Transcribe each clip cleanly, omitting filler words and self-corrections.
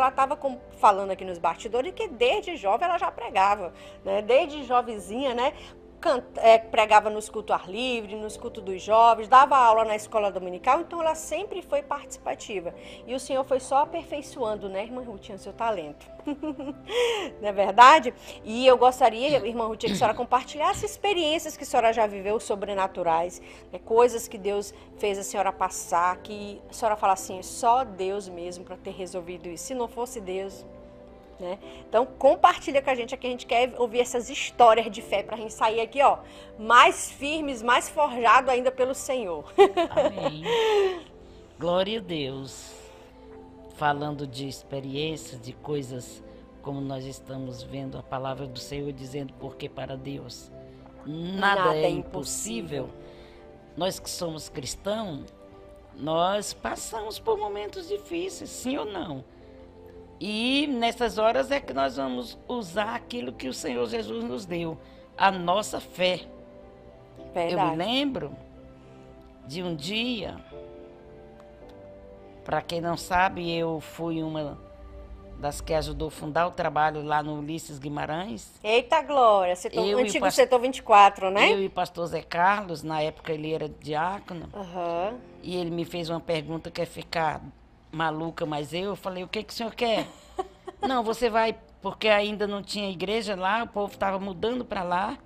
ela estava falando aqui nos bastidores que desde jovem ela já pregava, né? Desde jovenzinha, né? Pregava nos cultos ar livre, nos cultos dos jovens, dava aula na escola dominical, então ela sempre foi participativa. E o Senhor foi só aperfeiçoando, né, irmã Ruth, o seu talento. Não é verdade? E eu gostaria, irmã Ruth, que a senhora compartilhasse experiências que a senhora já viveu sobrenaturais, né, coisas que Deus fez a senhora passar, que a senhora fala assim, só Deus mesmo para ter resolvido isso. Se não fosse Deus... Né? Então compartilha com a gente aqui, a gente quer ouvir essas histórias de fé para a gente sair aqui, ó, mais firmes, mais forjado ainda pelo Senhor. Amém. Glória a Deus. Falando de experiências, de coisas como nós estamos vendo a palavra do Senhor dizendo, porque para Deus nada é impossível. Nós que somos cristãos, nós passamos por momentos difíceis, sim ou não? E nessas horas é que nós vamos usar aquilo que o Senhor Jesus nos deu, a nossa fé. Verdade. Eu me lembro de um dia, para quem não sabe, eu fui uma das que ajudou a fundar o trabalho lá no Ulisses Guimarães. Eita glória, antigo setor 24, né? Eu e o pastor Zé Carlos, na época ele era diácono, e ele me fez uma pergunta que é ficar... maluca, mas eu falei, o que o senhor quer? Não, você vai, porque ainda não tinha igreja lá, o povo estava mudando para lá.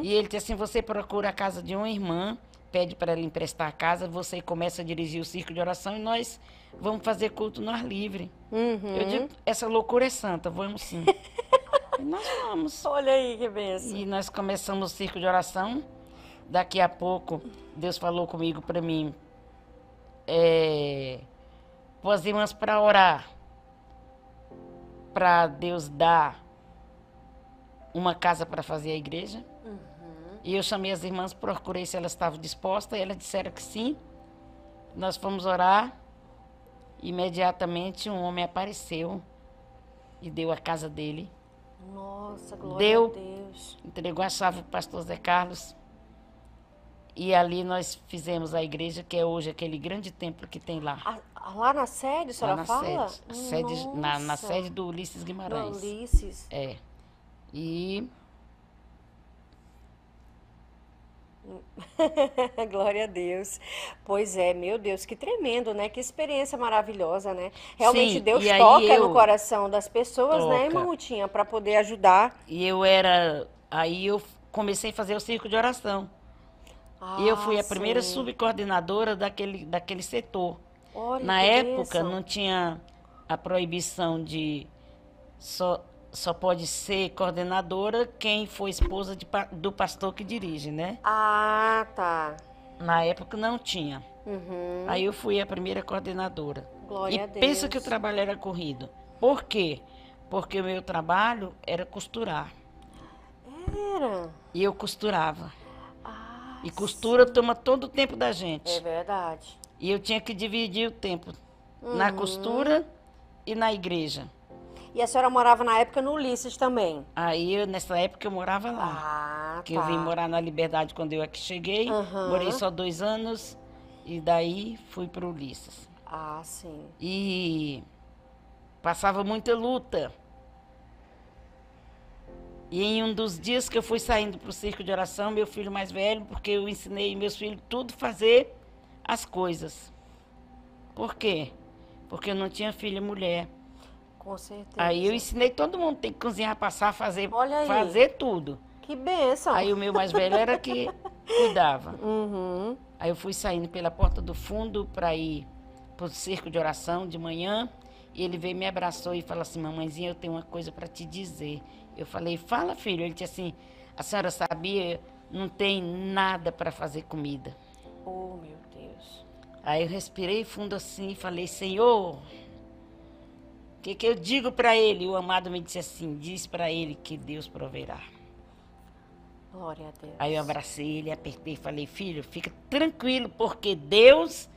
E ele disse assim, você procura a casa de uma irmã, pede para ela emprestar a casa, você começa a dirigir o círculo de oração e nós vamos fazer culto no ar livre. Eu digo, essa loucura é santa, vamos sim. E nós vamos. Olha aí que benção. E nós começamos o círculo de oração, daqui a pouco Deus falou comigo para mim, as irmãs para orar, para Deus dar uma casa para fazer a igreja. E eu chamei as irmãs, procurei se elas estavam dispostas, e elas disseram que sim. Nós fomos orar, imediatamente um homem apareceu e deu a casa dele. Nossa, glória a Deus. Entregou a chave para o pastor Zé Carlos. E ali nós fizemos a igreja, que é hoje aquele grande templo que tem lá. Lá na sede, a senhora fala? Na sede do Ulisses Guimarães. Do Ulisses. É. E... glória a Deus. Pois é, meu Deus, que tremendo, né? Que experiência maravilhosa, né? Realmente sim, Deus toca no coração das pessoas, né, irmã Rutinha, para poder ajudar. E aí eu comecei a fazer o círculo de oração. E eu fui a primeira subcoordenadora daquele setor. Olha, na época não tinha a proibição de só pode ser coordenadora quem for esposa do pastor que dirige, né? Ah, tá. Na época não tinha. Aí eu fui a primeira coordenadora. Glória a Deus. Pensa que o trabalho era corrido. Por quê? Porque o meu trabalho era costurar. Era? E eu costurava. E costura toma todo o tempo da gente. É verdade. E eu tinha que dividir o tempo na costura e na igreja. E a senhora morava na época no Ulisses também? Aí, nessa época, eu morava lá. Eu vim morar na Liberdade quando eu aqui cheguei. Morei só 2 anos e daí fui para o Ulisses. Ah, sim. E passava muita luta. E em um dos dias que eu fui saindo para o círculo de oração, meu filho mais velho, porque eu ensinei meus filhos tudo fazer as coisas. Por quê? Porque eu não tinha filha mulher. Com certeza. Aí eu ensinei todo mundo, tem que cozinhar, passar, fazer tudo. Que bênção. Aí o meu mais velho era que cuidava. Aí eu fui saindo pela porta do fundo para ir para o círculo de oração de manhã. E ele veio, me abraçou e falou assim, mamãezinha, eu tenho uma coisa para te dizer. Eu falei, fala, filho. Ele disse assim, a senhora sabia, não tem nada para fazer comida. Oh, meu Deus. Aí eu respirei fundo assim e falei, Senhor, o que eu digo para ele? O amado me disse assim, diz para ele que Deus proverá. Glória a Deus. Aí eu abracei ele, apertei e falei, filho, fica tranquilo, porque Deus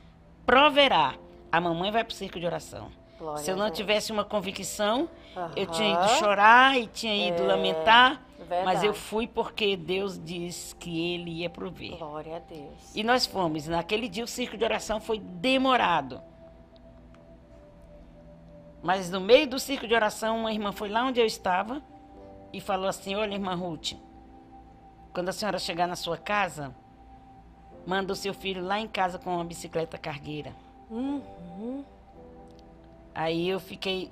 proverá. A mamãe vai para o círculo de oração. Glória Se eu não tivesse uma convicção, eu tinha ido Aham. chorar e tinha ido lamentar, verdade. mas eu fui porque Deus disse que Ele ia prover. Glória a Deus. E nós fomos. Naquele dia o círculo de oração foi demorado. Mas no meio do círculo de oração, uma irmã foi lá onde eu estava e falou assim, olha, irmã Ruth, quando a senhora chegar na sua casa, manda o seu filho lá em casa com uma bicicleta cargueira. Uhum. Aí eu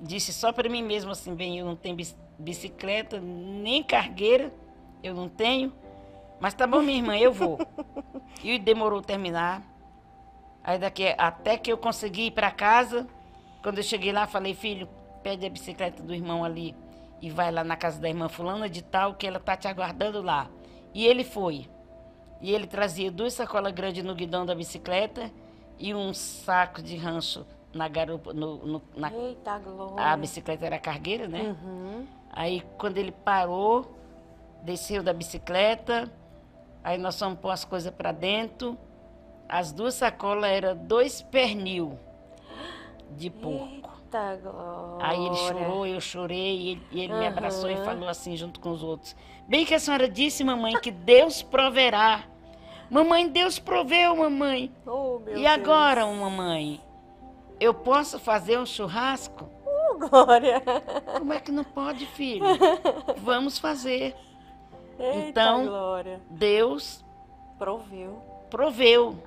disse só para mim mesmo assim, bem, eu não tenho bicicleta, nem cargueira, eu não tenho, mas tá bom, minha irmã, eu vou. E demorou terminar. Aí até que eu consegui ir para casa, quando eu cheguei lá, falei, filho, pede a bicicleta do irmão ali e vai lá na casa da irmã fulana de tal, que ela tá te aguardando lá. E ele foi. E ele trazia 2 sacolas grandes no guidão da bicicleta e um saco de rancho na garupa. Eita, glória. A bicicleta era cargueira, né? Uhum. Aí, quando ele parou, desceu da bicicleta, aí nós fomos pôr as coisas para dentro. As 2 sacolas eram 2 pernil de porco. Eita, glória. Aí ele chorou, eu chorei, e ele me abraçou e falou assim, junto com os outros. Bem que a senhora disse, mamãe, que Deus proverá. Mamãe, Deus proveu, mamãe. Oh, meu E agora, Deus. mamãe, eu posso fazer um churrasco? Glória. Como é que não pode, filho? Vamos fazer. Eita, Então, glória. Deus Proveu. proveu.